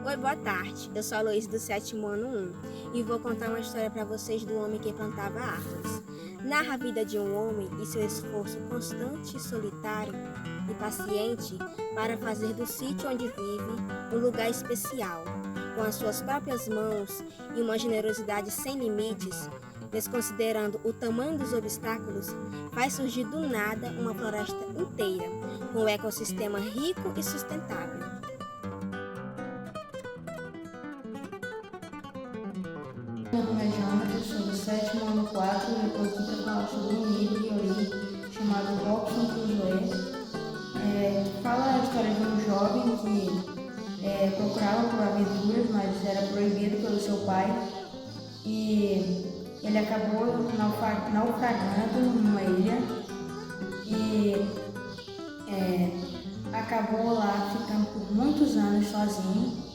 Oi, boa tarde. Eu sou a Luísa do 7º ano 1 e vou contar uma história para vocês do homem que plantava árvores. Narra a vida de um homem e seu esforço constante, solitário e paciente para fazer do sítio onde vive um lugar especial. Com as suas próprias mãos e uma generosidade sem limites, desconsiderando o tamanho dos obstáculos, faz surgir do nada uma floresta inteira, com um ecossistema rico e sustentável. Meu nome é Jonathan, eu sou do 7º ano 4 e eu estou aqui para falar sobre um livro que eu li chamado Robinson Crusoe. Fala a história de um jovem que procurava por aventuras, mas era proibido pelo seu pai, e ele acabou naufragando numa ilha e acabou lá ficando por muitos anos sozinho.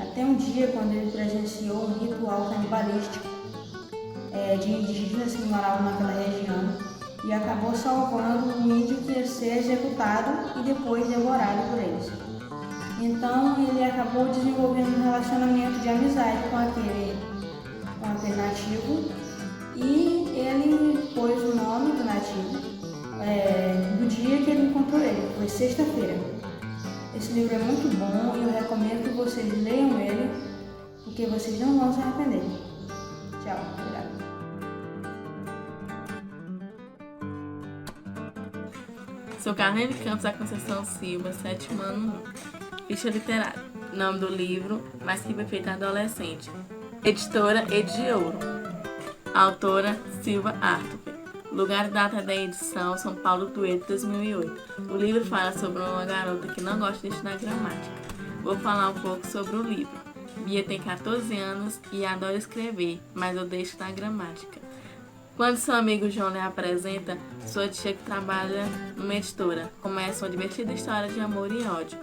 Até um dia, quando ele presenciou um ritual canibalístico de indígenas que moravam naquela região, e acabou salvando um índio que ia ser executado e depois devorado por eles. Então ele acabou desenvolvendo um relacionamento de amizade com aquele nativo, e ele pôs o nome do nativo do dia que ele encontrou ele, foi sexta-feira. Esse livro é muito bom e eu recomendo que vocês leiam ele, porque vocês não vão se arrepender. Tchau, obrigada. Sou Carlene Campos da Conceição Silva, 7º ano 1. Ficha literária. Nome do livro, Mas que Perfeita Adolescente. Editora Ediouro. Autora Silva Arthur. Lugar e data da edição, São Paulo, Tueto, 2008. O livro fala sobre uma garota que não gosta de estudar gramática. Vou falar um pouco sobre o livro. Bia tem 14 anos e adora escrever, mas odeia estudar gramática. Quando seu amigo João lhe apresenta sua tia que trabalha numa editora, começa uma divertida história de amor e ódio,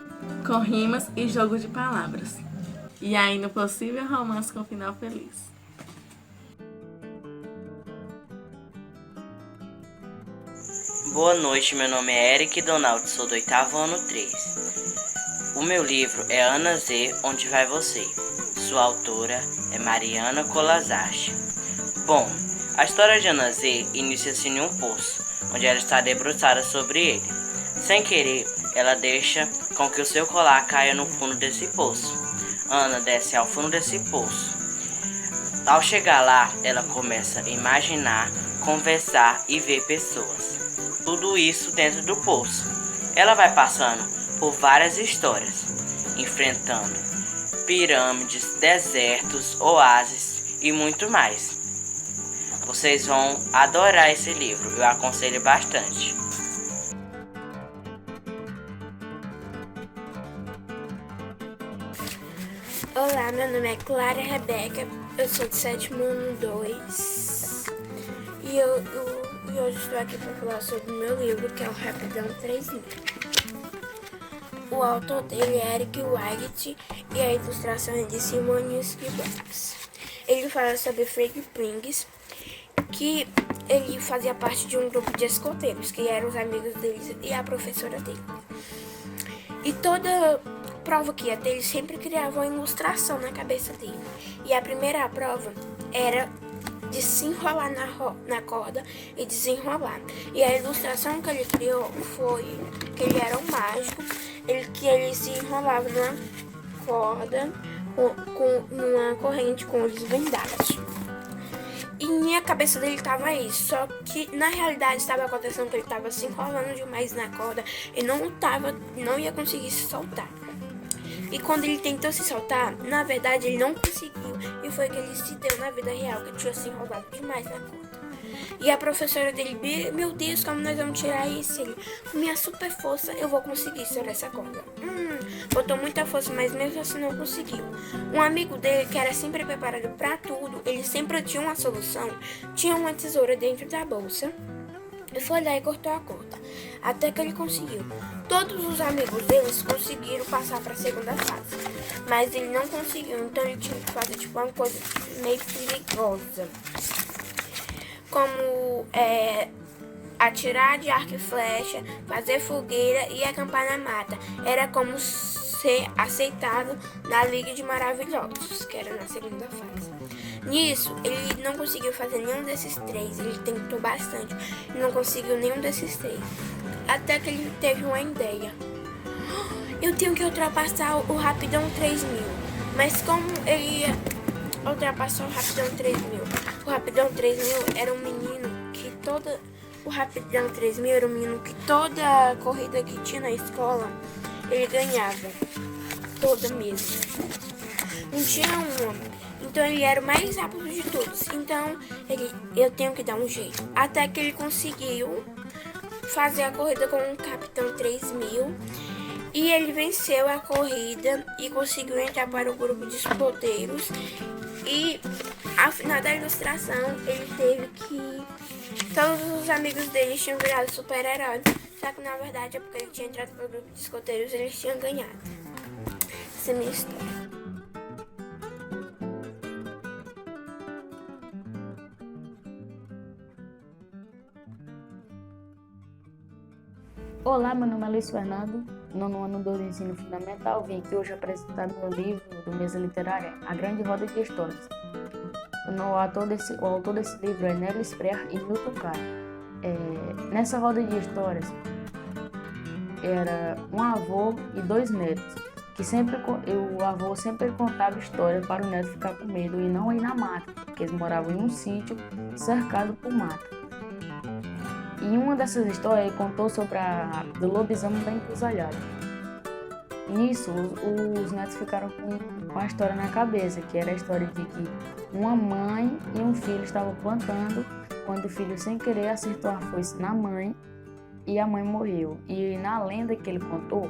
com rimas e jogos de palavras. E ainda um possível romance com final feliz. Boa noite, meu nome é Eric Donaldo, sou do 8º ano 3. O meu livro é Ana Z, Onde Vai Você? Sua autora é Mariana Colasache. Bom, a história de Ana Z inicia-se em um poço, onde ela está debruçada sobre ele. Sem querer, ela deixa com que o seu colar caia no fundo desse poço. Ana desce ao fundo desse poço. Ao chegar lá, ela começa a imaginar, conversar e ver pessoas. Tudo isso dentro do poço. Ela vai passando por várias histórias, enfrentando pirâmides, desertos, oásis e muito mais. Vocês vão adorar esse livro, eu aconselho bastante. Olá, meu nome é Clara Rebeca, eu sou do 7º ano 2 e hoje estou aqui para falar sobre o meu livro, que é o Rapidão 3.000. O autor dele é Eric White e a ilustração é de Simone Scribes. Ele fala sobre Frank Pringles, que ele fazia parte de um grupo de escoteiros, que eram os amigos deles e a professora dele. E toda prova que ia ter, ele sempre criava uma ilustração na cabeça dele. E a primeira prova era de se enrolar na corda e desenrolar. E a ilustração que ele criou foi que ele era um mágico, que ele se enrolava numa corda, numa corrente com olhos vendados. E na cabeça dele estava isso, só que na realidade estava acontecendo que ele estava se enrolando demais na corda e não ia conseguir se soltar. E quando ele tentou se soltar, na verdade ele não conseguiu, e foi que ele se deu na vida real, que tinha se enrolado demais na corda. E a professora dele, meu Deus, como nós vamos tirar isso? Ele, com minha super força eu vou conseguir estourar essa corda. Botou muita força, mas mesmo assim não conseguiu. Um amigo dele, que era sempre preparado para tudo, ele sempre tinha uma solução, tinha uma tesoura dentro da bolsa, e foi lá e cortou a corda, até que ele conseguiu. Todos os amigos deles conseguiram passar para a segunda fase, mas ele não conseguiu, então ele tinha que fazer uma coisa meio perigosa, como atirar de arco e flecha, fazer fogueira e acampar na mata. Era como ser aceitado na Liga de Maravilhosos, que era na segunda fase. Nisso, ele não conseguiu fazer nenhum desses três, ele tentou bastante, e não conseguiu nenhum desses três. Até que ele teve uma ideia. Eu tenho que ultrapassar o Rapidão 3000. Mas como ele ia ultrapassar o Rapidão 3000? O Rapidão 3000 era um menino que toda... O Rapidão 3000 era um menino que toda corrida que tinha na escola, ele ganhava. Toda mesmo. Não tinha um homem. Então ele era o mais rápido de todos. Então eu tenho que dar um jeito. Até que ele conseguiu fazer a corrida com o Capitão 3000. E ele venceu a corrida e conseguiu entrar para o grupo de escoteiros. E ao final da ilustração, ele teve que... Todos os amigos dele tinham virado super-herói. Só que na verdade é porque ele tinha entrado para o grupo de escoteiros e eles tinham ganhado. Essa é a minha história. Olá, meu nome é Luiz Fernando, nono ano do ensino fundamental. Vim aqui hoje apresentar meu livro do Mesa Literária, A Grande Roda de Histórias. O autor desse livro é Nelly Sprecher e Milton Caro. Nessa roda de histórias, era um avô e dois netos, que o avô sempre contava história para o neto ficar com medo e não ir na mata, porque eles moravam em um sítio cercado por mata. E uma dessas histórias ele contou sobre do lobisomem da encruzilhada. Nisso, os netos ficaram com a história na cabeça, que era a história de que uma mãe e um filho estavam plantando, quando o filho sem querer acertou a foice na mãe e a mãe morreu. E na lenda que ele contou,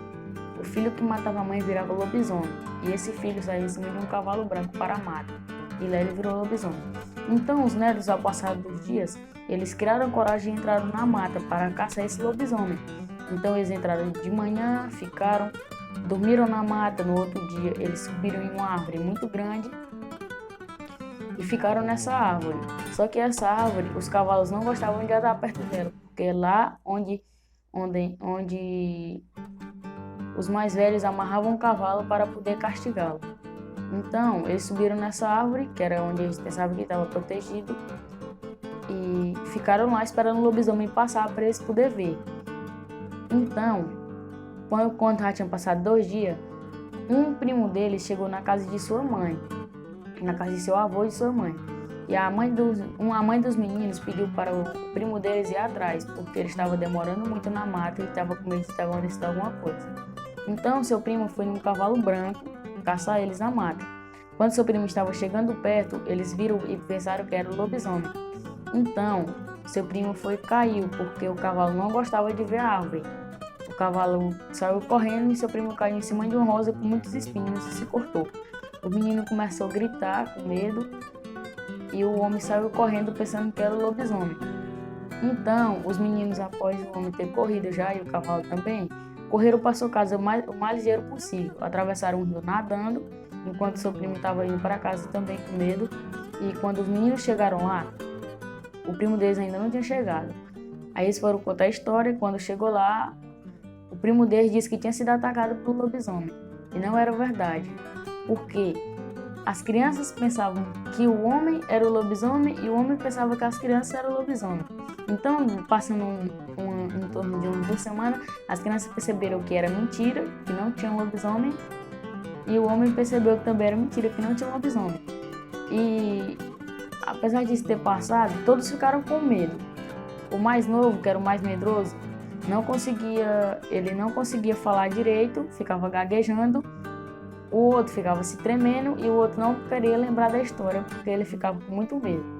o filho que matava a mãe virava lobisomem, e esse filho saía em cima de um cavalo branco para a mata, e lá ele virou lobisomem. Então os netos, ao passar dos dias, eles criaram coragem e entraram na mata para caçar esse lobisomem. Então eles entraram de manhã, dormiram na mata. No outro dia eles subiram em uma árvore muito grande e ficaram nessa árvore. Só que essa árvore, os cavalos não gostavam de andar perto dela, porque é lá onde os mais velhos amarravam o cavalo para poder castigá-lo. Então eles subiram nessa árvore, que era onde eles pensavam que estava protegido, e ficaram lá esperando o lobisomem passar para eles poderem ver. Então, quando já tinha passado 2 dias, um primo deles chegou na casa de sua mãe, na casa de seu avô e de sua mãe. E a mãe dos meninos pediu para o primo deles ir atrás, porque ele estava demorando muito na mata e estava com medo de estar acontecendo alguma coisa. Então, seu primo foi num cavalo branco caçar eles na mata. Quando seu primo estava chegando perto, eles viram e pensaram que era o lobisomem. Então, seu primo caiu, porque o cavalo não gostava de ver a árvore. O cavalo saiu correndo e seu primo caiu em cima de uma rosa com muitos espinhos e se cortou. O menino começou a gritar com medo e o homem saiu correndo pensando que era o lobisomem. Então, os meninos, após o homem ter corrido já e o cavalo também, correram para sua casa o mais ligeiro possível. Atravessaram o rio nadando, enquanto seu primo estava indo para casa também com medo. E quando os meninos chegaram lá, o primo deles ainda não tinha chegado. Aí eles foram contar a história e quando chegou lá, o primo deles disse que tinha sido atacado pelo lobisomem. E não era verdade, porque as crianças pensavam que o homem era o lobisomem e o homem pensava que as crianças eram o lobisomem. Então, passando em torno de umas 2 semanas, as crianças perceberam que era mentira, que não tinha um lobisomem, e o homem percebeu que também era mentira, que não tinha um lobisomem. E apesar disso ter passado, todos ficaram com medo. O mais novo, que era o mais medroso, ele não conseguia falar direito, ficava gaguejando. O outro ficava se tremendo e o outro não queria lembrar da história, porque ele ficava com muito medo.